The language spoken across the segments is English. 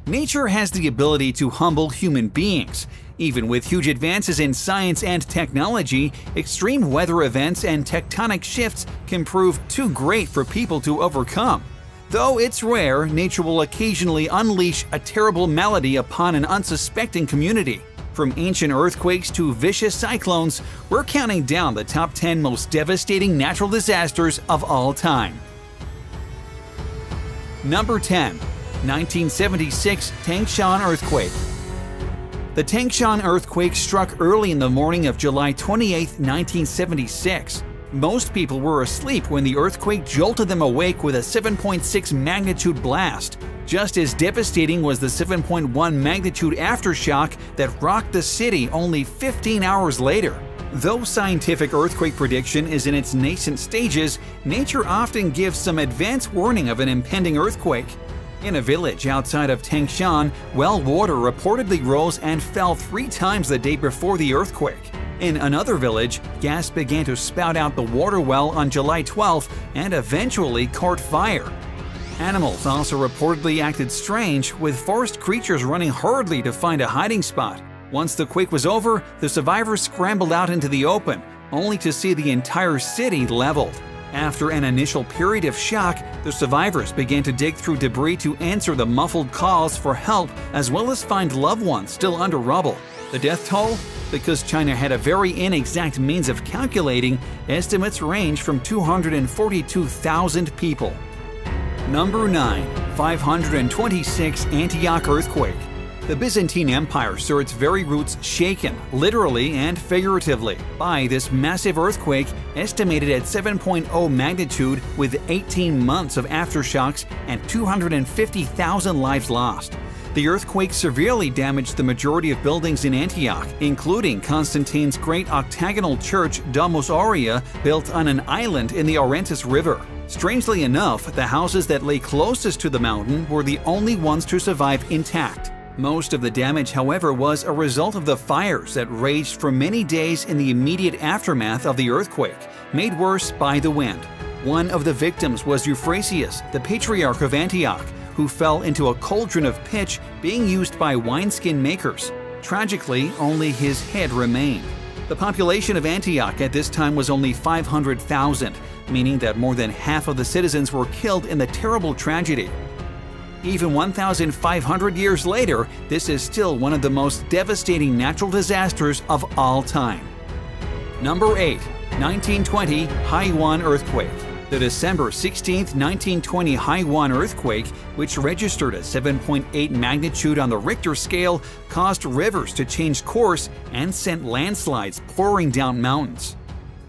Nature has the ability to humble human beings. Even with huge advances in science and technology, extreme weather events and tectonic shifts can prove too great for people to overcome. Though it's rare, nature will occasionally unleash a terrible malady upon an unsuspecting community. From ancient earthquakes to vicious cyclones, we're counting down the top 10 most devastating natural disasters of all time. Number 10. 1976 Tangshan Earthquake. The Tangshan earthquake struck early in the morning of July 28, 1976. Most people were asleep when the earthquake jolted them awake with a 7.6 magnitude blast. Just as devastating was the 7.1 magnitude aftershock that rocked the city only 15 hours later. Though scientific earthquake prediction is in its nascent stages, nature often gives some advance warning of an impending earthquake. In a village outside of Tangshan, well water reportedly rose and fell 3 times the day before the earthquake. In another village, gas began to spout out the water well on July 12 and eventually caught fire. Animals also reportedly acted strange, with forest creatures running hurriedly to find a hiding spot. Once the quake was over, the survivors scrambled out into the open, only to see the entire city leveled. After an initial period of shock, the survivors began to dig through debris to answer the muffled calls for help, as well as find loved ones still under rubble. The death toll? Because China had a very inexact means of calculating, estimates range from 242,000 people. Number 9. 526 Antioch Earthquake. The Byzantine Empire saw its very roots shaken, literally and figuratively, by this massive earthquake estimated at 7.0 magnitude with 18 months of aftershocks and 250,000 lives lost. The earthquake severely damaged the majority of buildings in Antioch, including Constantine's great octagonal church Domus Aurea, built on an island in the Orontes River. Strangely enough, the houses that lay closest to the mountain were the only ones to survive intact. Most of the damage, however, was a result of the fires that raged for many days in the immediate aftermath of the earthquake, made worse by the wind. One of the victims was Euphrasius, the Patriarch of Antioch, who fell into a cauldron of pitch being used by wineskin makers. Tragically, only his head remained. The population of Antioch at this time was only 500,000, meaning that more than half of the citizens were killed in the terrible tragedy. Even 1,500 years later, this is still one of the most devastating natural disasters of all time. Number 8. 1920 Haiwan Earthquake. The December 16, 1920 Haiwan earthquake, which registered a 7.8 magnitude on the Richter scale, caused rivers to change course and sent landslides pouring down mountains.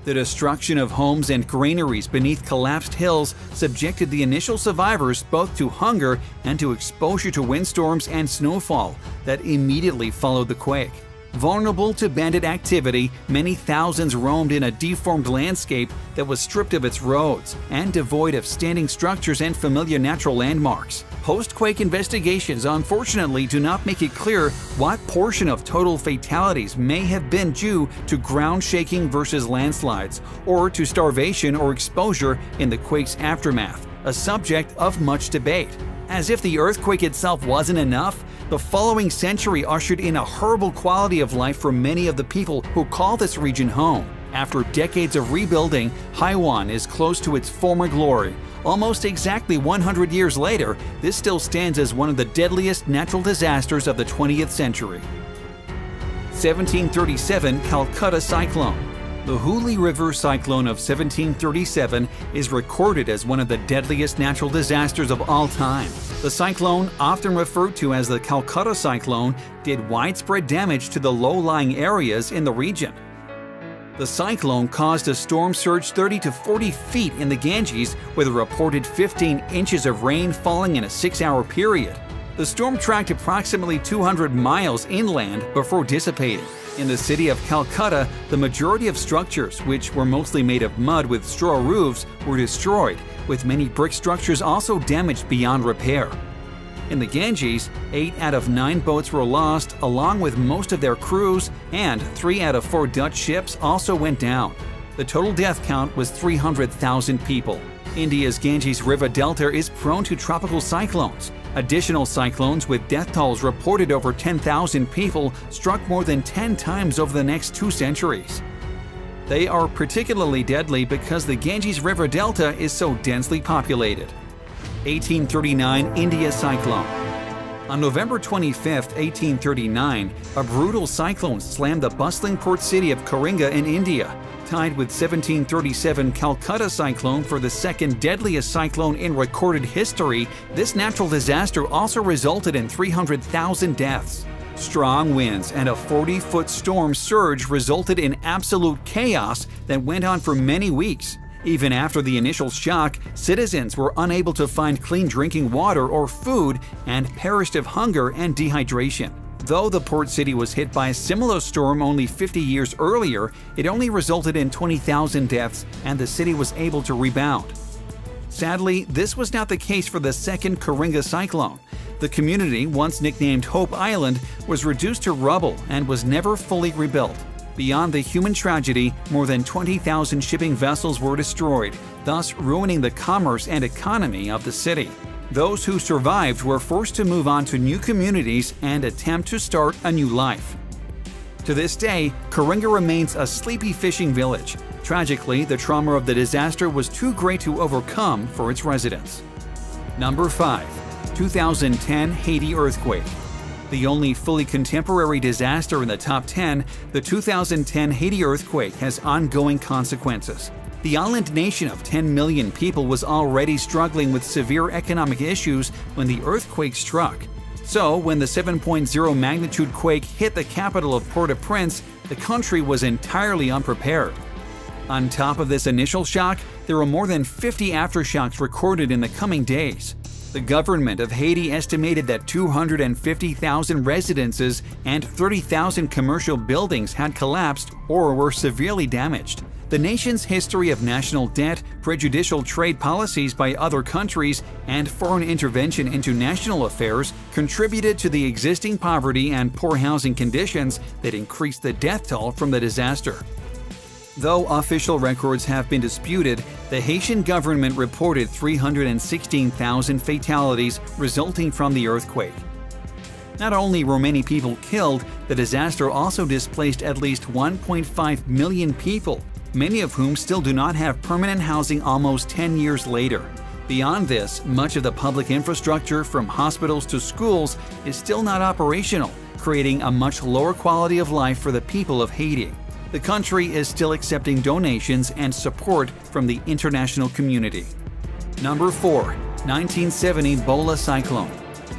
The destruction of homes and granaries beneath collapsed hills subjected the initial survivors both to hunger and to exposure to windstorms and snowfall that immediately followed the quake. Vulnerable to bandit activity, many thousands roamed in a deformed landscape that was stripped of its roads and devoid of standing structures and familiar natural landmarks. Post-quake investigations unfortunately do not make it clear what portion of total fatalities may have been due to ground shaking versus landslides, or to starvation or exposure in the quake's aftermath, a subject of much debate. As if the earthquake itself wasn't enough, the following century ushered in a horrible quality of life for many of the people who call this region home. After decades of rebuilding, Haiwan is close to its former glory. Almost exactly 100 years later, this still stands as one of the deadliest natural disasters of the 20th century. 1737 Calcutta Cyclone. The Hooghly River cyclone of 1737 is recorded as one of the deadliest natural disasters of all time. The cyclone, often referred to as the Calcutta cyclone, did widespread damage to the low-lying areas in the region. The cyclone caused a storm surge 30 to 40 feet in the Ganges, with a reported 15 inches of rain falling in a 6-hour period. The storm tracked approximately 200 miles inland before dissipating. In the city of Calcutta, the majority of structures, which were mostly made of mud with straw roofs, were destroyed, with many brick structures also damaged beyond repair. In the Ganges, 8 out of 9 boats were lost, along with most of their crews, and 3 out of 4 Dutch ships also went down. The total death count was 300,000 people. India's Ganges River Delta is prone to tropical cyclones. Additional cyclones with death tolls reported over 10,000 people struck more than 10 times over the next 2 centuries. They are particularly deadly because the Ganges River Delta is so densely populated. 1839 India Cyclone. On November 25, 1839, a brutal cyclone slammed the bustling port city of Karinga in India, tied with 1737 Calcutta cyclone for the second deadliest cyclone in recorded history. This natural disaster also resulted in 300,000 deaths. Strong winds and a 40-foot storm surge resulted in absolute chaos that went on for many weeks. Even after the initial shock, citizens were unable to find clean drinking water or food and perished of hunger and dehydration. Though the port city was hit by a similar storm only 50 years earlier, it only resulted in 20,000 deaths and the city was able to rebound. Sadly, this was not the case for the second Karinga cyclone. The community, once nicknamed Hope Island, was reduced to rubble and was never fully rebuilt. Beyond the human tragedy, more than 20,000 shipping vessels were destroyed, thus ruining the commerce and economy of the city. Those who survived were forced to move on to new communities and attempt to start a new life. To this day, Karinga remains a sleepy fishing village. Tragically, the trauma of the disaster was too great to overcome for its residents. Number 5. 2010 Haiti Earthquake. The only fully contemporary disaster in the top 10, the 2010 Haiti earthquake has ongoing consequences. The island nation of 10 million people was already struggling with severe economic issues when the earthquake struck. So, when the 7.0 magnitude quake hit the capital of Port-au-Prince, the country was entirely unprepared. On top of this initial shock, there were more than 50 aftershocks recorded in the coming days. The government of Haiti estimated that 250,000 residences and 30,000 commercial buildings had collapsed or were severely damaged. The nation's history of national debt, prejudicial trade policies by other countries, and foreign intervention into national affairs contributed to the existing poverty and poor housing conditions that increased the death toll from the disaster. Though official records have been disputed, the Haitian government reported 316,000 fatalities resulting from the earthquake. Not only were many people killed, the disaster also displaced at least 1.5 million people, many of whom still do not have permanent housing almost 10 years later. Beyond this, much of the public infrastructure, from hospitals to schools, is still not operational, creating a much lower quality of life for the people of Haiti. The country is still accepting donations and support from the international community. Number 4. 1970 Bola Cyclone.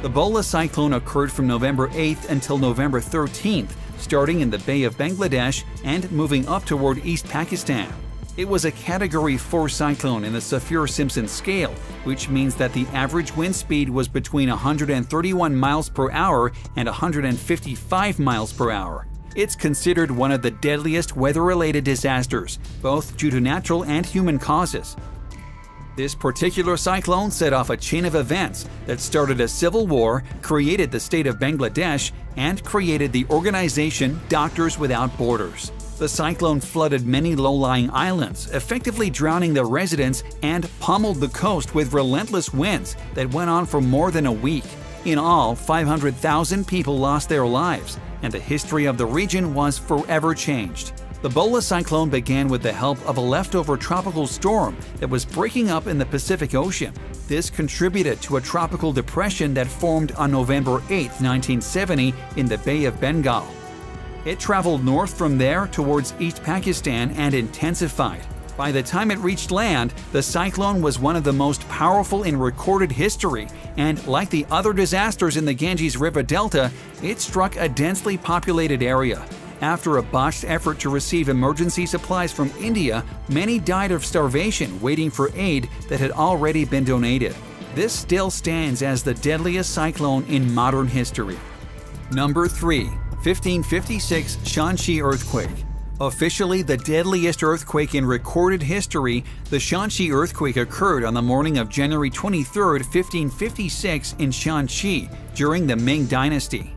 The Bola cyclone occurred from November 8th until November 13th, starting in the Bay of Bangladesh and moving up toward East Pakistan. It was a Category 4 cyclone in the Saffir-Simpson scale, which means that the average wind speed was between 131 miles per hour and 155 miles per hour. It's considered one of the deadliest weather-related disasters, both due to natural and human causes. This particular cyclone set off a chain of events that started a civil war, created the state of Bangladesh, and created the organization Doctors Without Borders. The cyclone flooded many low-lying islands, effectively drowning the residents, and pummeled the coast with relentless winds that went on for more than a week. In all, 500,000 people lost their lives, and the history of the region was forever changed. The Bola cyclone began with the help of a leftover tropical storm that was breaking up in the Pacific Ocean. This contributed to a tropical depression that formed on November 8, 1970 in the Bay of Bengal. It traveled north from there towards East Pakistan and intensified. By the time it reached land, the cyclone was one of the most powerful in recorded history, and like the other disasters in the Ganges River Delta, it struck a densely populated area. After a botched effort to receive emergency supplies from India, many died of starvation waiting for aid that had already been donated. This still stands as the deadliest cyclone in modern history. Number 3. 1556 Shanxi Earthquake. Officially the deadliest earthquake in recorded history, the Shanxi earthquake occurred on the morning of January 23, 1556 in Shanxi during the Ming Dynasty.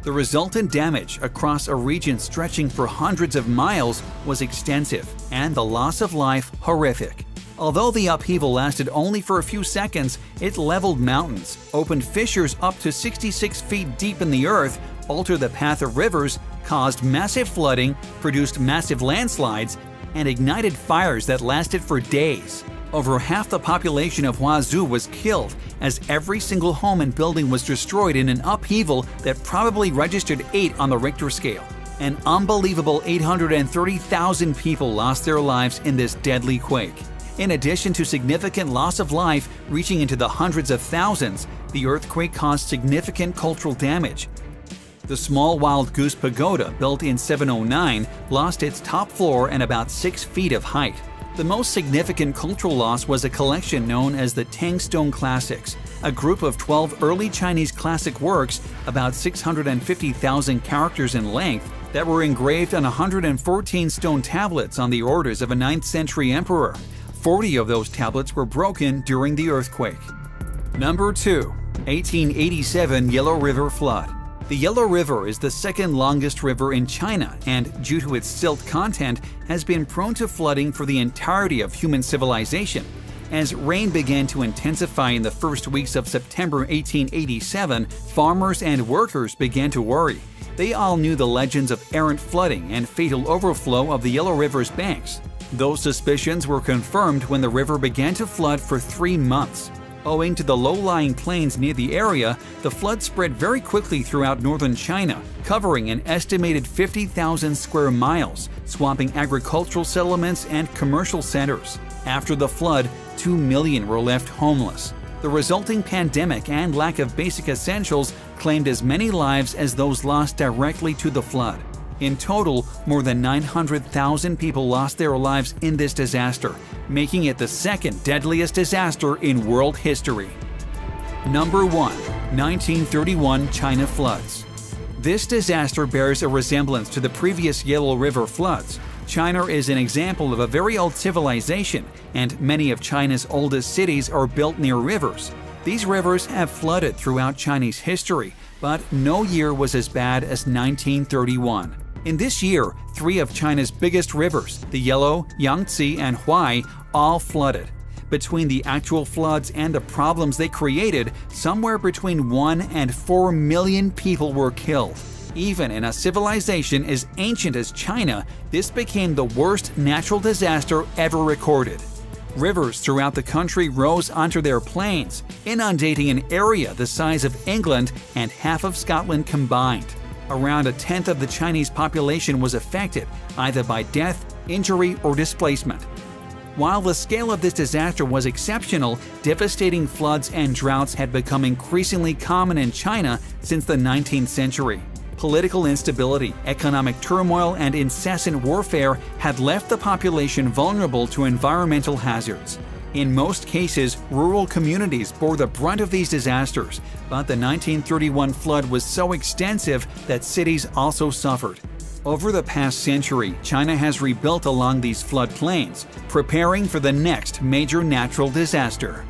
The resultant damage across a region stretching for hundreds of miles was extensive, and the loss of life horrific. Although the upheaval lasted only for a few seconds, it leveled mountains, opened fissures up to 66 feet deep in the earth, altered the path of rivers, caused massive flooding, produced massive landslides, and ignited fires that lasted for days. Over half the population of Huazhu was killed, as every single home and building was destroyed in an upheaval that probably registered 8 on the Richter scale. An unbelievable 830,000 people lost their lives in this deadly quake. In addition to significant loss of life reaching into the hundreds of thousands, the earthquake caused significant cultural damage. The small Wild Goose Pagoda, built in 709, lost its top floor and about 6 feet of height. The most significant cultural loss was a collection known as the Tang Stone Classics, a group of 12 early Chinese classic works, about 650,000 characters in length, that were engraved on 114 stone tablets on the orders of a 9th century emperor. 40 of those tablets were broken during the earthquake. Number 2. 1887 Yellow River Flood. The Yellow River is the second longest river in China and, due to its silt content, has been prone to flooding for the entirety of human civilization. As rain began to intensify in the first weeks of September 1887, farmers and workers began to worry. They all knew the legends of errant flooding and fatal overflow of the Yellow River's banks. Those suspicions were confirmed when the river began to flood for 3 months. Owing to the low-lying plains near the area, the flood spread very quickly throughout northern China, covering an estimated 50,000 square miles, swamping agricultural settlements and commercial centers. After the flood, 2 million were left homeless. The resulting pandemic and lack of basic essentials claimed as many lives as those lost directly to the flood. In total, more than 900,000 people lost their lives in this disaster, making it the second deadliest disaster in world history. Number 1. 1931 China Floods. This disaster bears a resemblance to the previous Yellow River floods. China is an example of a very old civilization, and many of China's oldest cities are built near rivers. These rivers have flooded throughout Chinese history, but no year was as bad as 1931. In this year, 3 of China's biggest rivers, the Yellow, Yangtze, and Huai, all flooded. Between the actual floods and the problems they created, somewhere between 1 and 4 million people were killed. Even in a civilization as ancient as China, this became the worst natural disaster ever recorded. Rivers throughout the country rose onto their plains, inundating an area the size of England and half of Scotland combined. Around a tenth of the Chinese population was affected, either by death, injury, or displacement. While the scale of this disaster was exceptional, devastating floods and droughts had become increasingly common in China since the 19th century. Political instability, economic turmoil, and incessant warfare had left the population vulnerable to environmental hazards. In most cases, rural communities bore the brunt of these disasters, but the 1931 flood was so extensive that cities also suffered. Over the past century, China has rebuilt along these floodplains, preparing for the next major natural disaster.